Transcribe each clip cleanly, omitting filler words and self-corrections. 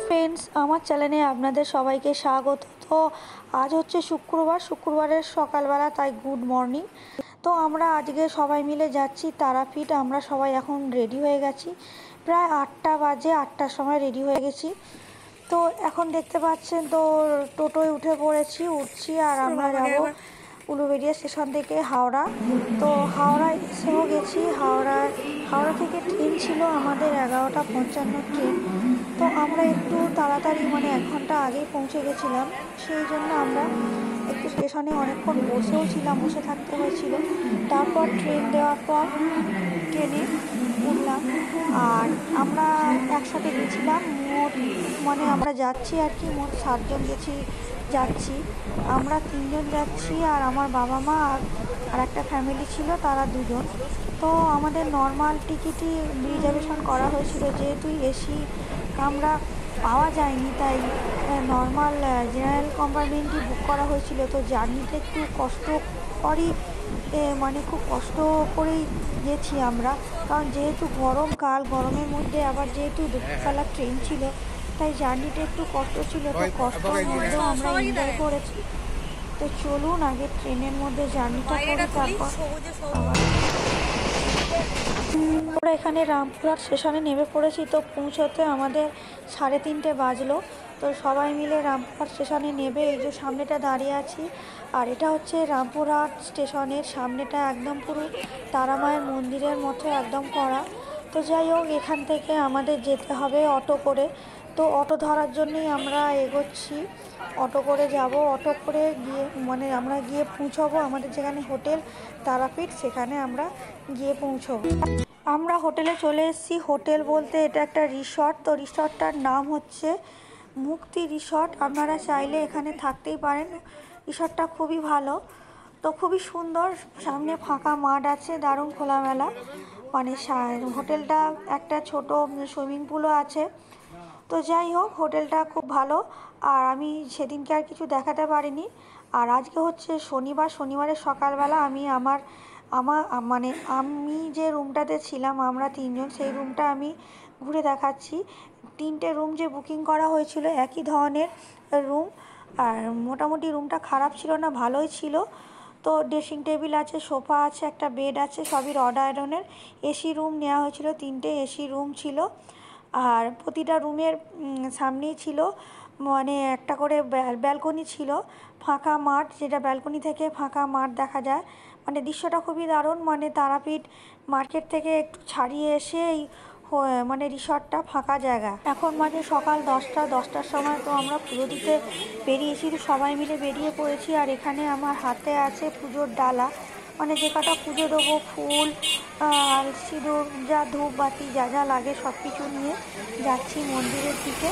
Friends, আমার চ্যানেলে আপনাদের সবাইকে স্বাগত। তো আজ হচ্ছে শুক্রবারের সকালবেলা, তাই গুড মর্নিং। তো আমরা আজকে সবাই মিলে যাচ্ছি তারাপীঠ। আমরা সবাই এখন রেডি হয়ে গেছি, প্রায় 8টা বাজে, 8টার সময় রেডি হয়ে গেছি। তো এখন দেখতে পাচ্ছেন তো টোটোয় উঠছি আর আমরা যাব উলুবেড়িয়া স্টেশন থেকে হাওড়া। তো হাওড়ায় এসেও গেছি। হাওড়া থেকে ট্রেন ছিল আমাদের 11:55 ট্রেন। তো আমরা একটু তাড়াতাড়ি 1 ঘন্টা আগেই পৌঁছে গেছিলাম। সেই জন্য আমরা একটু স্টেশনে অনেকক্ষণ বসে থাকতে হয়েছিল। তারপর ট্রেন দেওয়ার পর ট্রেনে উঠলাম আর আমরা একসাথে গেছিলাম। আমরা যাচ্ছি আর কি, মোট 7 জন যাচ্ছি। আমরা 3 জন যাচ্ছি আর আমার বাবা মা আর একটা ফ্যামিলি ছিল, তারা 2 জন। তো আমাদের নর্মাল টিকিটই রিজার্ভেশন করা হয়েছিল, যেহেতু এসি কামরা পাওয়া যায়নি, তাই নর্মাল জেনারেল কম্পার্টমেন্টই বুক করা হয়েছিল। তো জার্নিটা একটু কষ্টকরই, খুব কষ্ট করেই গেছি আমরা, কারণ যেহেতু গরমের মধ্যে আবার যেহেতু দুপুরবেলা ট্রেন ছিল, তাই জার্নিটা একটু কষ্ট ছিল। তো কষ্টের মধ্যেও আমরা এনজয় করেছি। তো চলুন আগে ট্রেনের মধ্যে জার্নিটা করি, তারপর আমরা এখানে রামপুরহাট স্টেশনে নেমে পড়েছি। তো পৌঁছতে আমাদের 3:30 বাজলো। তো সবাই মিলে রামপুরহাট স্টেশনে নেবে এই যে সামনেটা দাঁড়িয়ে আছি, আর এটা হচ্ছে রামপুরহাট স্টেশনের সামনেটা, একদম পুরো তারামায়ের মন্দিরের মতো একদম করা। তো যাই হোক, এখান থেকে আমাদের যেতে হবে অটো করে। তো অটো ধরার জন্যই আমরা এগোচ্ছি, অটো করে যাব। অটো করে গিয়ে আমরা গিয়ে পৌঁছবো আমাদের যেখানে হোটেল তারাপীঠ, সেখানে আমরা গিয়ে পৌঁছবো। আমরা হোটেলে চলে এসেছি। হোটেল বলতে এটা একটা রিসর্ট। তো রিসর্টটার নাম হচ্ছে মুক্তি রিসর্ট। আপনারা চাইলে এখানে থাকতেই পারেন। রিসর্টটা খুবই ভালো, তো খুবই সুন্দর। সামনে ফাঁকা মাঠ আছে, দারুণ খোলামেলা। হোটেলটা একটা ছোট সুইমিং পুলও আছে। তো যাই হোক, হোটেলটা খুব ভালো। আর আমি সেদিনকে আর কিছু দেখাতে পারিনি। আর আজকে হচ্ছে শনিবারের সকালবেলা আমি যে রুমটাতে ছিলাম, আমরা 3 জন, সেই রুমটা আমি ঘুরে দেখাচ্ছি। 3টে রুম যে বুকিং করা হয়েছিল, একই ধরনের রুম। আর মোটামুটি রুমটা খারাপ ছিল না, ভালোই ছিল। তো ড্রেসিং টেবিল আছে, সোফা আছে, একটা বেড আছে, সবই রড আয়রনের। এসি রুম নেওয়া হয়েছিল, 3টে এসি রুম ছিল। আর প্রতিটা রুমের সামনেই ছিল একটা করে ব্যালকনি ছিল, ফাঁকা মাঠ, যেটা ব্যালকনি থেকে ফাঁকা মাঠ দেখা যায়। দৃশ্যটা খুবই দারুণ। তারাপীঠ মার্কেট থেকে একটু ছাড়িয়ে এসে এই রিসর্টটা ফাঁকা জায়গা। এখন সকাল 10টার সময়। তো আমরা পুজো দিতে বেরিয়েছি, সবাই মিলে বেরিয়ে পড়েছি। আর এখানে আমার হাতে আছে পুজোর ডালা, যে কটা পুজো দেবো, ফুল আর সিঁদুর, যা ধূপবাতি যা যা লাগে সব কিছু নিয়ে যাচ্ছি মন্দিরের দিকে।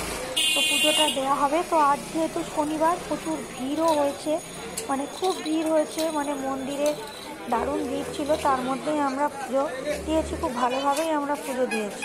তো পুজোটা দেওয়া হবে। তো আজ যেহেতু শনিবার, প্রচুর ভিড়ও হয়েছে, খুব ভিড় হয়েছে, মন্দিরে দারুণ ভিড় ছিল। তার মধ্যেই আমরা পুজো দিয়েছি, খুব ভালোভাবেই আমরা পুজো দিয়েছি।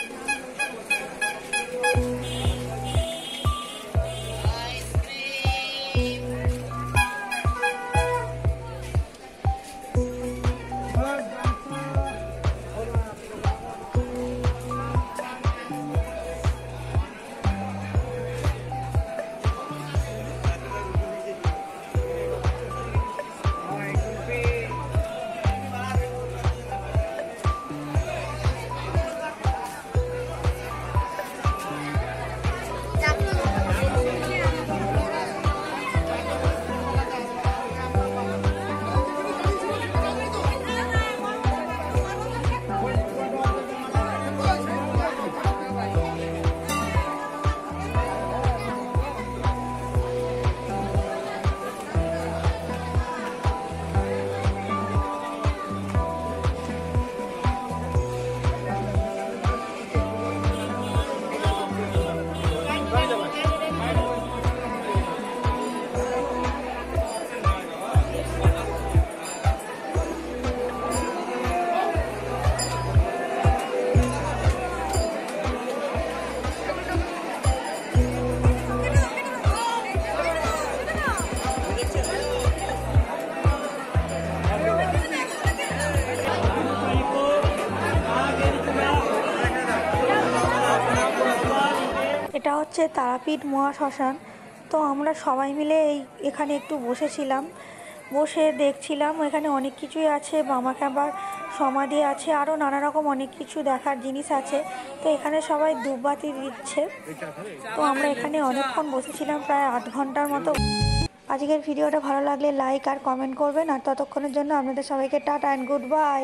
এটা হচ্ছে তারাপীঠ মহাশ্মশান। তো আমরা সবাই মিলে এখানে একটু বসেছিলাম, বসে দেখছিলাম। এখানে অনেক কিছুই আছে, বামাকে আবার সমাধি আছে, আরও নানা রকম অনেক কিছু দেখার জিনিস আছে। তো এখানে সবাই ধূপবাতি দিচ্ছে। তো আমরা এখানে অনেকক্ষণ বসেছিলাম, প্রায় 8 ঘন্টার মতো। আজকের ভিডিওটা ভালো লাগলে লাইক আর কমেন্ট করবেন, আর ততক্ষণের জন্য আপনাদের সবাইকে টাটা অ্যান্ড গুড বাই।